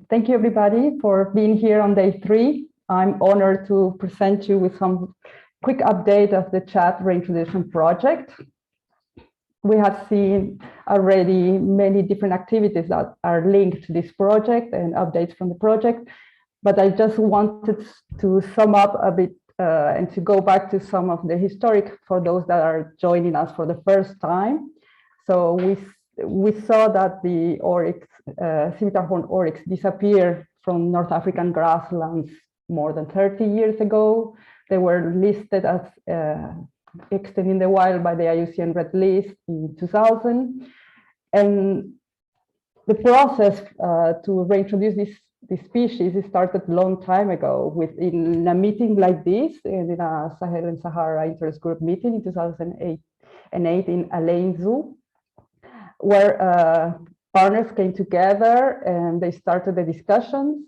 Thank you, everybody, for being here on day 3. I'm honored to present you with some quick update of the Chad Reintroduction project. We have seen already many different activities that are linked to this project and updates from the project, but I just wanted to sum up a bit and to go back to some of the historic for those that are joining us for the first time. So we saw that the Oryx, Scimitarhorn Oryx disappeared from North African grasslands more than 30 years ago. They were listed as extant in the wild by the IUCN Red List in 2000. And the process to reintroduce this species started a long time ago in a meeting like this, in a Sahelo-Saharan interest group meeting in 2008 in Alain Zoo, where partners came together and they started the discussions.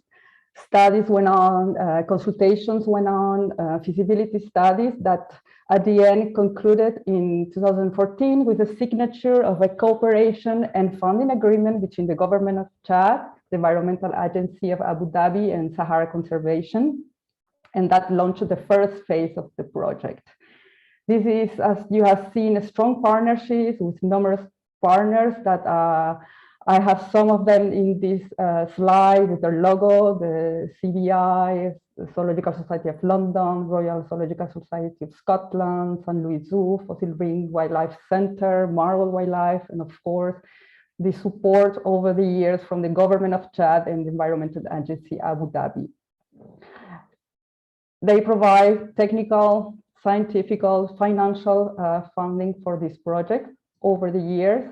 Studies went on, consultations went on, feasibility studies that at the end concluded in 2014 with the signature of a cooperation and funding agreement between the government of Chad, the Environment Agency of Abu Dhabi, and SaharaConservation. And that launched the first phase of the project. This is, as you have seen, a strong partnership with numerous partners that I have some of them in this slide with their logo, the CBI, the Zoological Society of London, Royal Zoological Society of Scotland, St. Louis Zoo, Fossil Ring Wildlife Center, Marble Wildlife, and of course, the support over the years from the government of Chad and the Environment Agency Abu Dhabi. They provide technical, scientific, financial funding for this project over the years.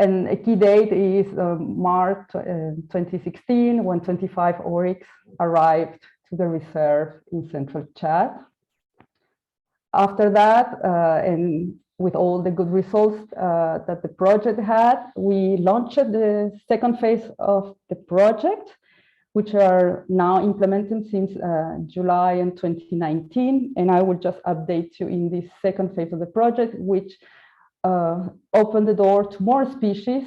And a key date is March 2016, when 25 Oryx arrived to the reserve in central Chad. After that, and with all the good results that the project had, we launched the second phase of the project, which are now implemented since July in 2019. And I will just update you in this second phase of the project, which open the door to more species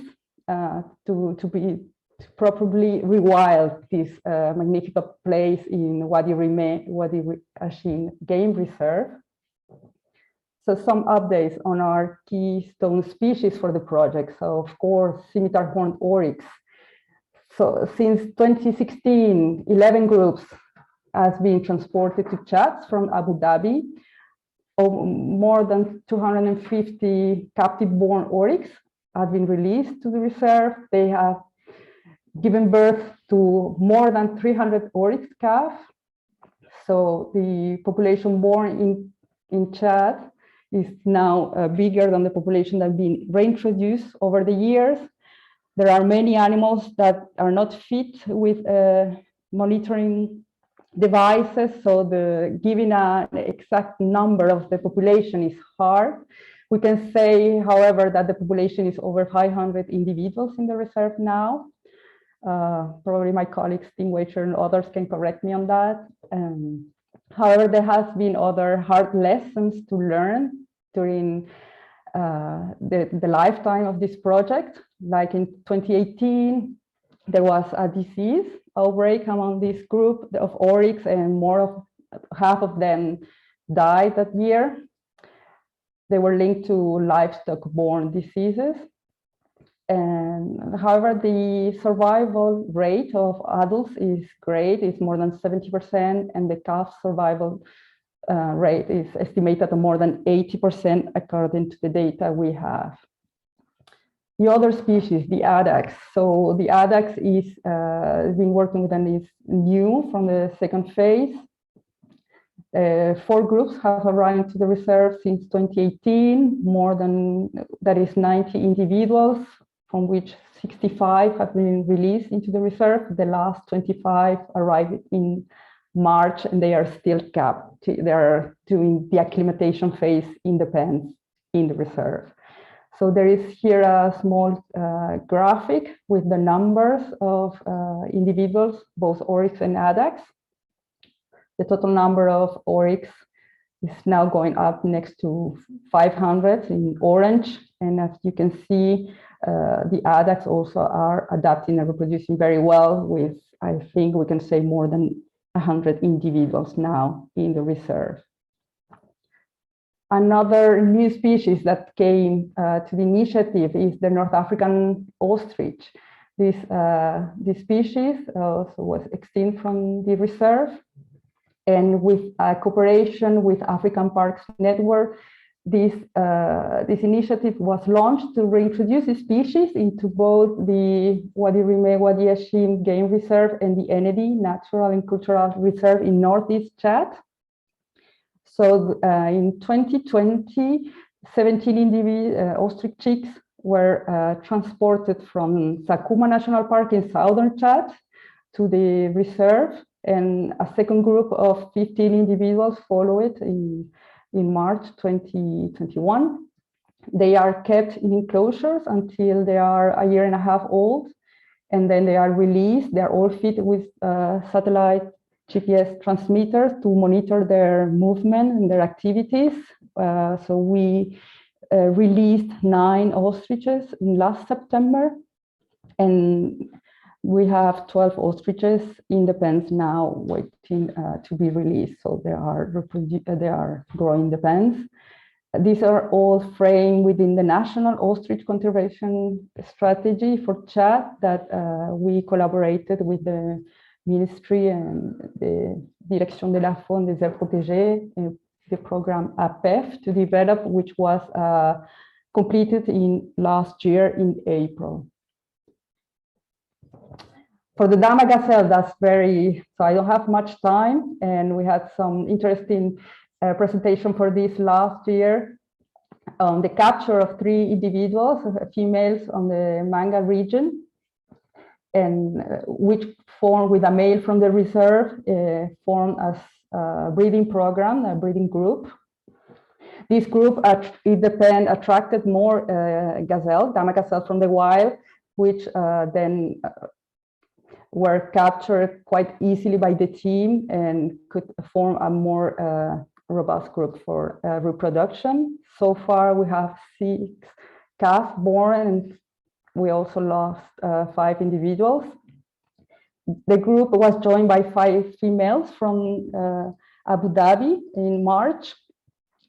to properly rewild this magnificent place in Wadi Rimé-Ouadi Achim Game Reserve. So some updates on our keystone species for the project. So of course, Scimitarhorn Oryx. So since 2016, 11 groups has been transported to Chad from Abu Dhabi. More than 250 captive-born oryx have been released to the reserve. They have given birth to more than 300 oryx calves. So the population born in Chad is now bigger than the population that have been reintroduced over the years. There are many animals that are not fit with monitoring devices, so giving an exact number of the population is hard. We can say, however, that the population is over 500 individuals in the reserve now. Probably my colleagues, Stingwacher and others can correct me on that. However, there has been other hard lessons to learn during the lifetime of this project. Like in 2018, there was a disease outbreak among this group of oryx, and half of them died that year. They were linked to livestock-borne diseases. And however, the survival rate of adults is great, it's more than 70%, and the calf survival rate is estimated at more than 80% according to the data we have. The other species, the Addax. So the Addax is been working with and is new from the second phase. 4 groups have arrived to the reserve since 2018, that is 90 individuals, from which 65 have been released into the reserve. The last 25 arrived in March, and they are still capped. They are doing the acclimatization phase in the pens in the reserve. So there is here a small graphic with the numbers of individuals, both Oryx and Addax. The total number of Oryx It's now going up next to 500 in orange. And as you can see, the Addax also are adapting and reproducing very well with, I think we can say, more than 100 individuals now in the reserve. Another new species that came to the initiative is the North African ostrich. This species also was extinct from the reserve. And with cooperation with African Parks Network, this initiative was launched to reintroduce the species into both the Wadi Rimé-Ouadi Achim Game Reserve and the Enedi Natural and Cultural Reserve in Northeast Chad. So in 2020, 17 ostrich chicks were transported from Sakuma National Park in southern Chad to the reserve, and a second group of 15 individuals follow it in March 2021. They are kept in enclosures until they are a year and a half old, and then they are released. They are all fitted with satellite GPS transmitters to monitor their movement and their activities. So we released 9 ostriches in last September, and we have 12 ostriches in the pens now waiting to be released. So they are growing the pens. These are all framed within the National Ostrich Conservation Strategy for Chad that we collaborated with the Ministry and the Direction de la Faune des Aires Protégées, the program APEF to develop, which was completed in last year in April. For the dama gazelle, so I don't have much time, and we had some interesting presentation for this last year on the capture of 3 individuals, females on the Manga region, and which formed with a male from the reserve, formed as a breeding program, a breeding group. This group, attracted more dama gazelle from the wild, which then were captured quite easily by the team and could form a more robust group for reproduction. So far, we have 6 calves born, and we also lost 5 individuals. The group was joined by 5 females from Abu Dhabi in March.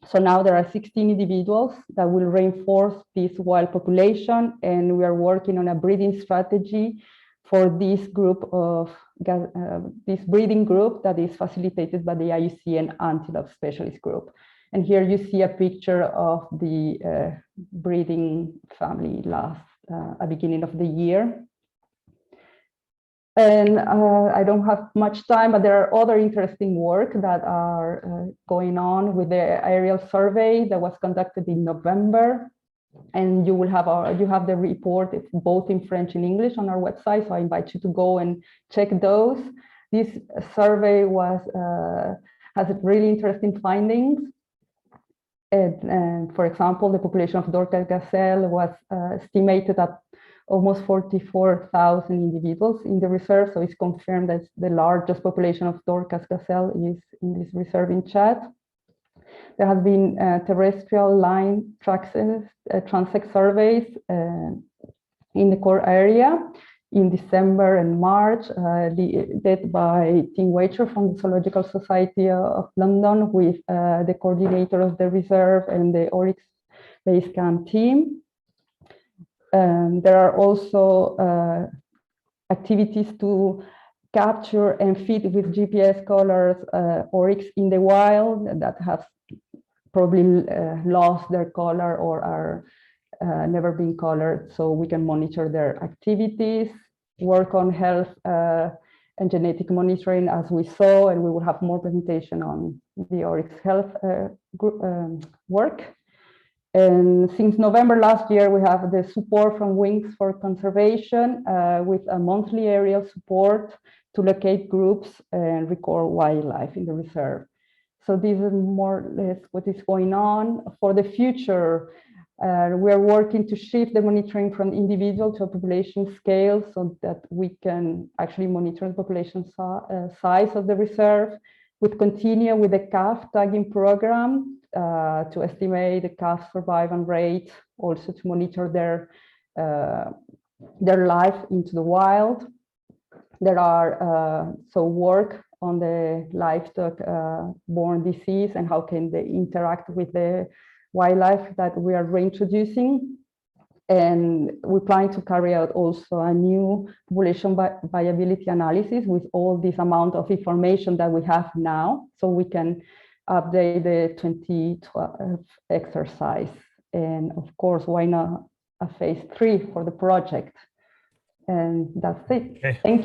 So now there are 16 individuals that will reinforce this wild population, and we are working on a breeding strategy for this group of this breeding group that is facilitated by the IUCN Antelope Specialist Group. And here you see a picture of the breeding family at the beginning of the year. And I don't have much time, but there are other interesting work that are going on with the aerial survey that was conducted in November. And you will have the report, it's both in French and English on our website. So I invite you to go and check those. This survey has really interesting findings. And for example, the population of Dorcas gazelle was estimated at almost 44,000 individuals in the reserve. So it's confirmed that the largest population of Dorcas gazelle is in this reserve in Chad. There has been terrestrial line transect surveys in the core area in December and March, led by Tim Wacher from the Zoological Society of London with the coordinator of the reserve and the Oryx Basecamp team. There are also activities to capture and feed with GPS collars oryx in the wild that have probably lost their collar or are never been collared, so we can monitor their activities, work on health and genetic monitoring as we saw, and we will have more presentation on the oryx health work. And since November last year, we have the support from Wings for Conservation with a monthly aerial support to locate groups and record wildlife in the reserve. So this is more or less what is going on. For the future, we are working to shift the monitoring from individual to a population scale so that we can actually monitor the population size of the reserve would continue with the calf tagging program to estimate the calf survival rate, also to monitor their life into the wild. There are work on the livestock borne disease and how can they interact with the wildlife that we are reintroducing. And we plan to carry out also a new population viability analysis with all this amount of information that we have now, so we can update the 2012 exercise. And of course, why not a phase 3 for the project? And that's it. Okay. Thank you.